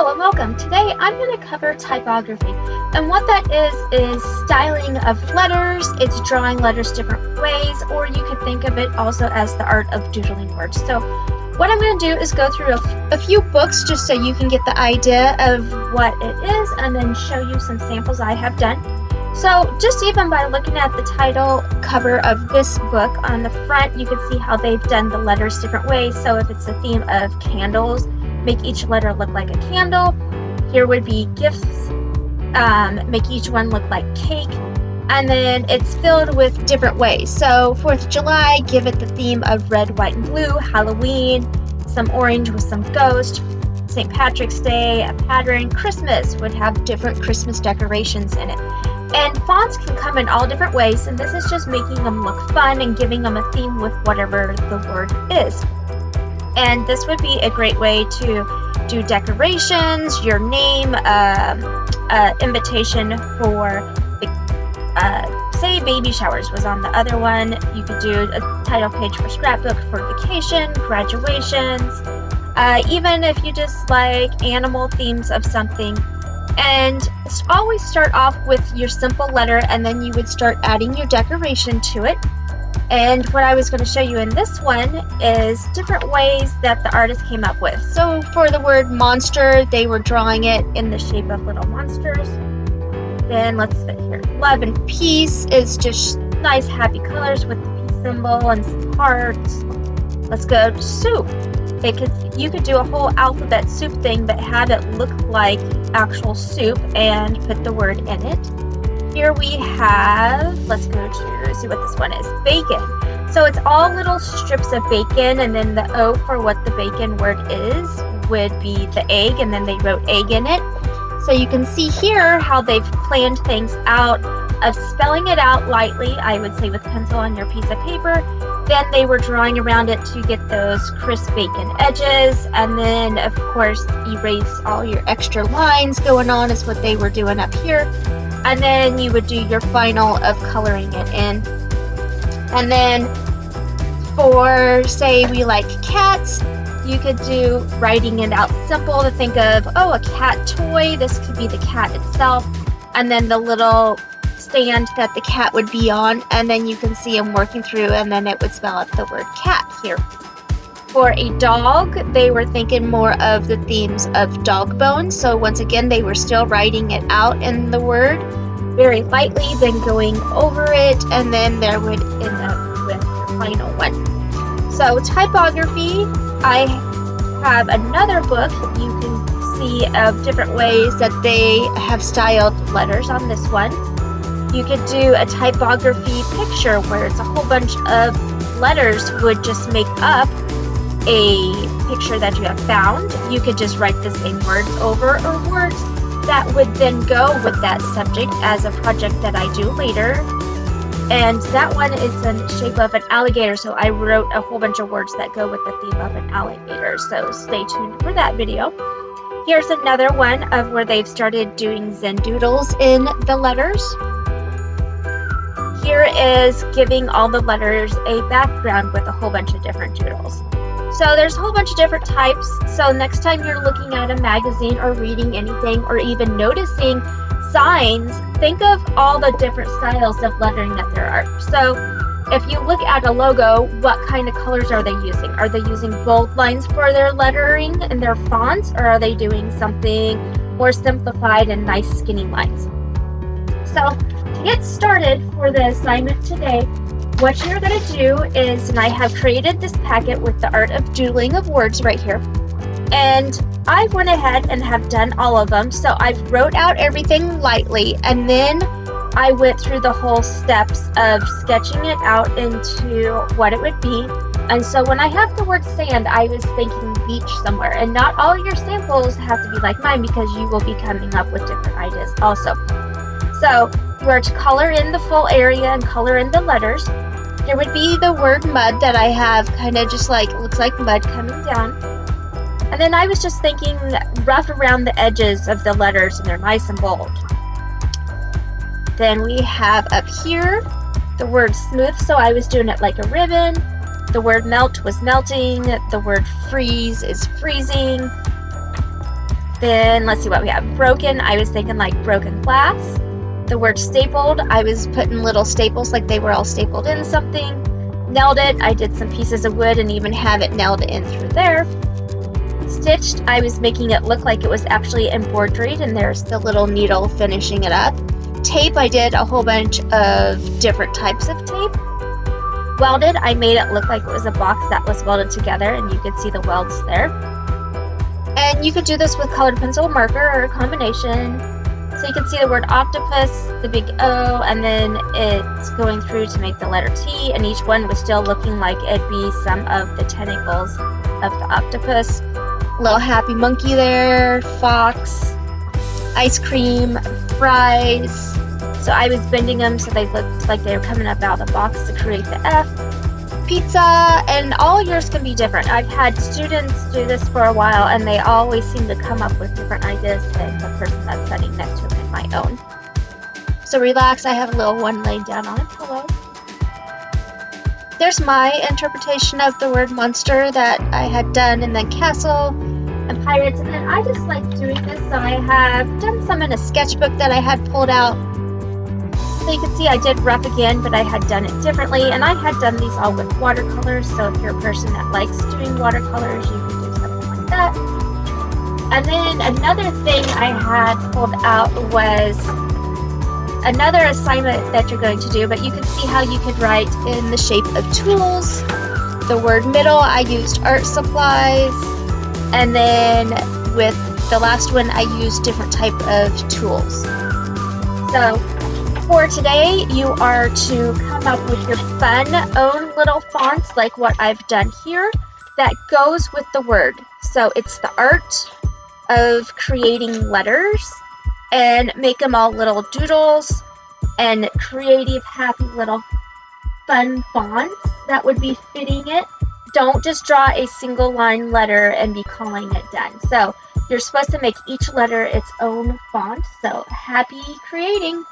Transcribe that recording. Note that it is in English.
Hello and welcome. Today I'm going to cover typography, and what that is styling of letters. It's drawing letters different ways, or you could think of it also as the art of doodling words. So what I'm going to do is go through a few books just so you can get the idea of what it is, and then show you some samples I have done. So just even by looking at the title cover of this book on the front, you can see how they've done the letters different ways. So if it's a theme of candles, make each letter look like a candle. Here would be gifts, make each one look like cake, and then it's filled with different ways. So 4th of July, give it the theme of red, white, and blue. Halloween, some orange with some ghost. St. Patrick's Day, a pattern. Christmas would have different Christmas decorations in it. And fonts can come in all different ways, and this is just making them look fun and giving them a theme with whatever the word is. And this would be a great way to do decorations, your name, invitation for, say baby showers was on the other one. You could do a title page for scrapbook for vacation, graduations, even if you just like animal themes of something. And always start off with your simple letter, and then you would start adding your decoration to it. And what I was going to show you in this one is different ways that the artist came up with. So for the word monster, they were drawing it in the shape of little monsters. Then let's see here. Love and peace is just nice happy colors with the peace symbol and some hearts. Let's go to soup. You could do a whole alphabet soup thing, but have it look like actual soup and put the word in it. Here we have, let's go to see what this one is, bacon. So it's all little strips of bacon, and then the O for what the bacon word is would be the egg, and then they wrote egg in it. So you can see here how they've planned things out of spelling it out lightly, I would say with pencil on your piece of paper. Then they were drawing around it to get those crisp bacon edges, and then of course erase all your extra lines going on is what they were doing up here. And then you would do your final of coloring it in. And then for, say we like cats, you could do writing it out simple to think of, oh, a cat toy, this could be the cat itself, and then the little stand that the cat would be on, and then you can see them working through, and then it would spell out the word cat here. For a dog, they were thinking more of the themes of dog bones. So once again, they were still writing it out in the word very lightly, then going over it, and then there would end up with the final one. So typography, I have another book you can see of different ways that they have styled letters on this one. You could do a typography picture where it's a whole bunch of letters would just make up a picture that you have found. You could just write the same words over, or words that would then go with that subject as a project that I do later. And that one is in the shape of an alligator, so I wrote a whole bunch of words that go with the theme of an alligator, so stay tuned for that video. Here's another one of where they've started doing Zen doodles in the letters. Here is giving all the letters a background with a whole bunch of different doodles. So there's a whole bunch of different types. So next time you're looking at a magazine or reading anything, or even noticing signs, think of all the different styles of lettering that there are. So if you look at a logo, what kind of colors are they using? Are they using bold lines for their lettering and their fonts, or are they doing something more simplified and nice skinny lines? So to get started for the assignment today, what you're going to do is, and I have created this packet with the Art of Doodling of Words right here, and I went ahead and have done all of them. So I wrote out everything lightly, and then I went through the whole steps of sketching it out into what it would be. And so when I have the word sand, I was thinking beach somewhere, and not all your samples have to be like mine, because you will be coming up with different ideas also. So you are to color in the full area and color in the letters. There would be the word mud that I have kind of just like, looks like mud coming down. And then I was just thinking rough around the edges of the letters, and they're nice and bold. Then we have up here the word smooth, so I was doing it like a ribbon. The word melt was melting. The word freeze is freezing. Then let's see what we have. Broken, I was thinking like broken glass. The word stapled, I was putting little staples like they were all stapled in something. Nailed it, I did some pieces of wood and even have it nailed in through there. Stitched, I was making it look like it was actually embroidered, and there's the little needle finishing it up. Tape, I did a whole bunch of different types of tape. Welded, I made it look like it was a box that was welded together, and you could see the welds there. And you could do this with colored pencil marker or a combination. So you can see the word octopus, the big O, and then it's going through to make the letter T, and each one was still looking like it'd be some of the tentacles of the octopus. Little happy monkey there, fox, ice cream, fries. So I was bending them so they looked like they were coming up out of the box to create the F. Pizza, and all yours can be different. I've had students do this for a while, and they always seem to come up with different ideas than the person that's sitting next to them in my own. So relax, I have a little one laying down on a pillow. There's my interpretation of the word monster that I had done, and then castle and pirates, and then I just like doing this, so I have done some in a sketchbook that I had pulled out. So you can see I did rough again, but I had done it differently, and I had done these all with watercolors, so if you're a person that likes doing watercolors, you can do something like that. And then another thing I had pulled out was another assignment that you're going to do, but you can see how you could write in the shape of tools. The word middle, I used art supplies, and then with the last one, I used different type of tools. So for today, you are to come up with your fun own little fonts like what I've done here that goes with the word. So it's the art of creating letters and make them all little doodles and creative, happy little fun fonts that would be fitting it. Don't just draw a single line letter and be calling it done. So you're supposed to make each letter its own font. So happy creating!